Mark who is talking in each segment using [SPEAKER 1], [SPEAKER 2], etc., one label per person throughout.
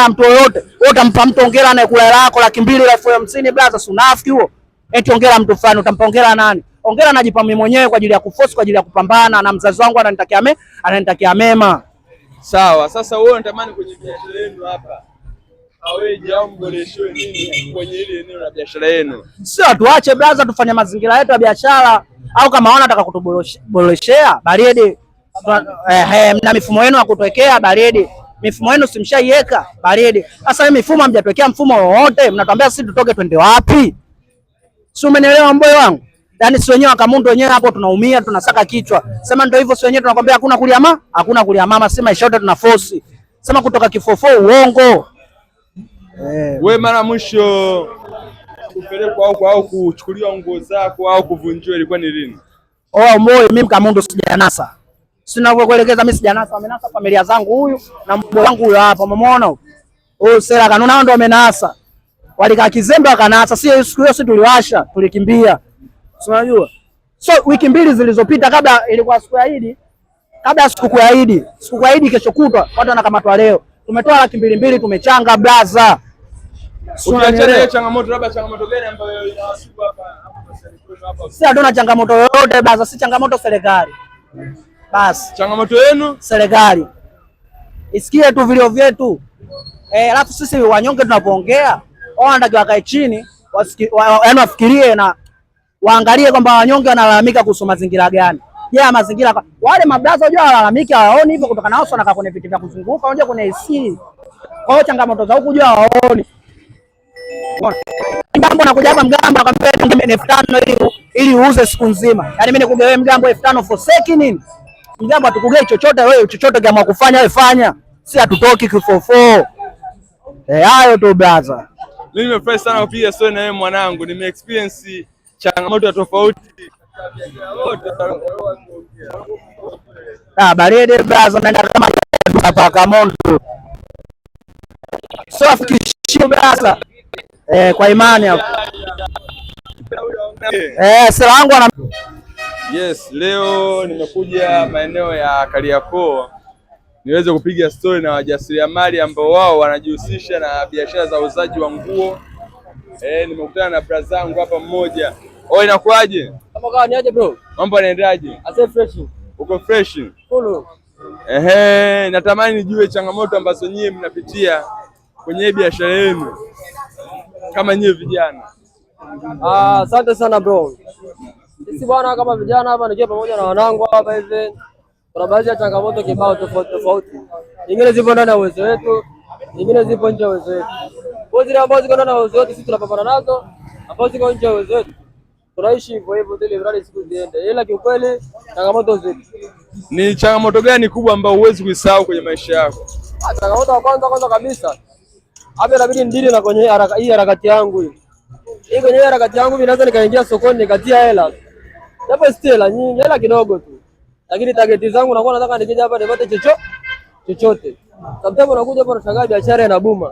[SPEAKER 1] mtu yoyote. Wewe utampa mtu hongera anayekula hela yako 200,000 150,000 blaza, si unafiki huo? Eti hongera mtu fulani, utampa hongera nani? Hongera najipa mimi mwenyewe kwa ajili ya kuforce, kwa ajili ya kupambana na mzazi wangu ananitakia mema.
[SPEAKER 2] Sawa, sasa wewe unatamani kwenye biashara yenu hapa aweje au mboreshwe nini kwenye ile eneo la biashara yenu?
[SPEAKER 1] Sio tuache blaza, tufanye mazingira yetu ya biashara, au kama wanataka kutuboreshea baridi na mifumo yenu ya kutwekea baridi. Mifumo yenu simshaiweka baridi. Sasa hii mifumo hamjatwekea mfumo wowote, mnatuambia sisi tutoke twende wapi? Si umenielewa mboyo wangu? Yaani si wenyewe akamundu wenyewe hapo tunaumia, tunasaka kichwa. Sema ndio hivyo, si wenyewe tunakwambia hakuna kulia mama, sema maisha yote tuna force. Sema kutoka kifofo uongo.
[SPEAKER 2] Wewe mara mwisho kupelekwa au kuchukuliwa nguo zako au kuvunjiwa ilikuwa ni lini?
[SPEAKER 1] Moyo mimi kamundu sijanasa. Sina kuelekeza mimi sijanasa, amenasa familia zangu huyu na mboyo wangu huyo hapa, umemuona? Sera kanuna ndio amenasa. Walikaa kizembe wakanasa, si siku hiyo sisi tuliwasha, tulikimbia. Unajua? So wiki 2 zilizopita kabla ilikuwa siku ya Eid, kabla siku ya Eid, siku ya Eid kesho kutwa watu wanakamatwa leo. Tumetoa 200,000 tumechanga blaza.
[SPEAKER 2] Ukiacha changamoto, labda changamoto gani ambayo inawasibu hapa?
[SPEAKER 1] Si hatuna changamoto yoyote blaza, si changamoto serikali. Basi
[SPEAKER 2] changamoto yenu
[SPEAKER 1] serikali isikie tu vilio vyetu. Alafu sisi wanyonge tunapoongea wao wanatakiwa kae chini yaani wafikirie na waangalie kwamba wanyonge wanalalamika kuhusu mazingira gani. Mazingira wale mablaza wajua walalamika hawaoni hivyo kutokana nao wanakaa kwenye viti vya kuzunguka wanaje kwenye AC. Kwa hiyo changamoto za huku jua hawaoni. Mgambo nakuja hapa mgambo akampa 5,000 ili uuze siku nzima. Yaani mimi nikugewe mgambo 5,000 for sake nini? Mgambo atukugei chochote, wewe chochote kama kufanya wewe fanya. Si hatutoki kifofo. Hayo tu blaza.
[SPEAKER 2] Mimi nimefurahi sana kupiga story na wewe mwanangu, nime experience changamoto tofauti.
[SPEAKER 1] Baridi blaza, naenda kama tunapaka moto. Sio afikishio blaza. Kwa imani hapo. Sera wangu ana.
[SPEAKER 2] Yes, leo nimekuja maeneo ya Kariakoo niweze kupiga story na wajasiriamali ambao wao wanajihusisha na biashara za uuzaji wa nguo. Nimekutana na brother zangu hapa mmoja. Inakuaje?
[SPEAKER 3] Kama kawa niaje bro?
[SPEAKER 2] Mambo yanaendaje?
[SPEAKER 3] Ase fresh.
[SPEAKER 2] Uko fresh?
[SPEAKER 3] Full.
[SPEAKER 2] Natamani nijue changamoto ambazo nyie mnapitia kwenye biashara yenu kama nyie vijana.
[SPEAKER 3] Asante sana bro. Sisi bwana kama vijana hapa nikiwa pamoja na wanangu hapa hivi kuna baadhi ya changamoto kibao tofauti. Nyingine zipo ndani ya uwezo wetu, nyingine zipo nje ya uwezo wetu. Kwa zile ambazo ziko ndani ya uwezo wetu sisi tunapambana nazo, ambazo ziko nje ya uwezo wetu tunaishi hivyo ili mradi siku ziende. Ila kiukweli changamoto zipo.
[SPEAKER 2] Ni changamoto gani kubwa ambayo huwezi kuisahau kwenye maisha yako?
[SPEAKER 3] Changamoto ya kwanza kabisa hapa inabidi ndili na kwenye hii harakati yangu hii. Hii kwenye harakati yangu ninaweza nikaingia sokoni nikatia hela. Japo stela nyingi, hela kidogo tu. Lakini target zangu nakuwa nataka nikija hapa nipate chochote. Sometimes unakuja hapa unashangaa biashara inabuma.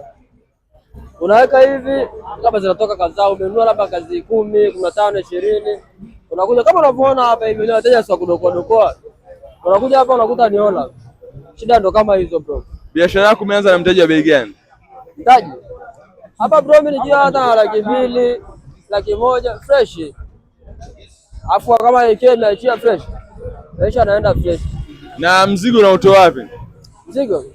[SPEAKER 3] Unaweka hivi kama zinatoka kadhaa, umenunua labda kazi 10, 15, 20. Unakuja kama unavyoona hapa hivi, wateja sio kudokoa. Unakuja hapa unakuta ni hola. Shida ndo kama hizo bro.
[SPEAKER 2] Biashara yako umeanza na mteja bei gani?
[SPEAKER 3] Mtaji. Hapa bro mimi nikiwa hata 200,000, 100,000 fresh. Afu kama yeye naachia fresh. Maisha naenda fresh.
[SPEAKER 2] Na mzigo unaotoa wapi?
[SPEAKER 3] Mzigo?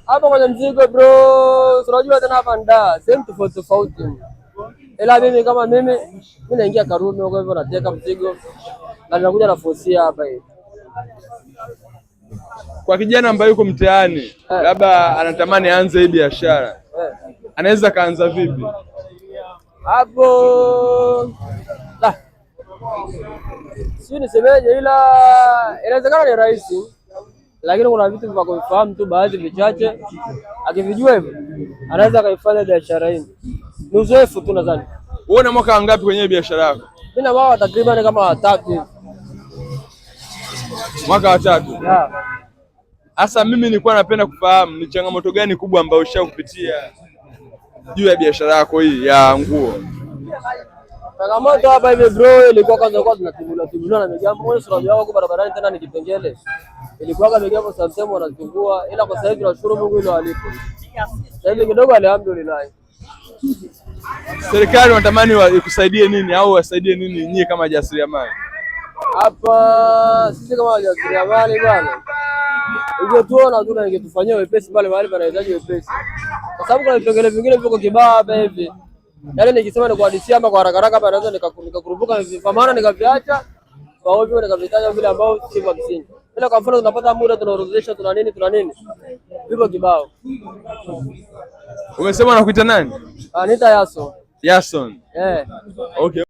[SPEAKER 1] Hapa kwenye mzigo bro, unajua tena hapa nda sehemu tofauti. Ila mimi kama mimi naingia Karume kwa hivyo nateka mzigo na nakuja na forcia hapa hivi.
[SPEAKER 2] Kwa kijana ambaye yuko mtaani, labda anatamani aanze hii biashara. Anaweza kaanza vipi?
[SPEAKER 1] Hapo sio nisemeje, ila inawezekana ni rahisi, lakini kuna vitu vya kufahamu tu baadhi vichache. Akivijua hivyo anaweza kaifanya biashara hii. Ni uzoefu tu nadhani.
[SPEAKER 2] Wewe una mwaka wangapi kwenye biashara yako?
[SPEAKER 1] Mimi na mwaka takriban kama 3.
[SPEAKER 2] Mwaka wa 3?
[SPEAKER 1] Yeah.
[SPEAKER 2] Sasa mimi nilikuwa napenda kufahamu ni changamoto gani kubwa ambayo ushakupitia juu ya biashara yako hii ya nguo.
[SPEAKER 1] Changamoto hapa hivi bro, ilikuwa kwanza kwa tunatibuliwa na migambo. Wewe sura yako kwa barabarani tena ni kipengele.
[SPEAKER 3] ilikuwa begi hapo sometimes wanachukua, ila kwa sasa hivi tunashukuru Mungu ile alipo. Sasa hivi kidogo alhamdulillah.
[SPEAKER 2] Serikali wanatamani ikusaidie nini au wasaidie nini nyie kama jasiriamali?
[SPEAKER 3] Hapa sisi kama jasiriamali bwana, ungetuona tu na ingetufanyia wepesi pale mahali panahitaji wepesi, kwa sababu kuna vipengele vingine viko kibao hapa hivi. Yaani nikisema ni kuhadisia ama kwa haraka haraka hapa naweza nikakurupuka kwa maana nikaviacha kwa hivyo nikavitaja vile ambao si vaccine. Ila kwa mfano tunapata muda tunaorodhesha tuna nini vipo kibao.
[SPEAKER 2] Umesema unakuita nani?
[SPEAKER 3] Anita Yason.
[SPEAKER 2] Yason.
[SPEAKER 3] Eh.
[SPEAKER 2] Okay.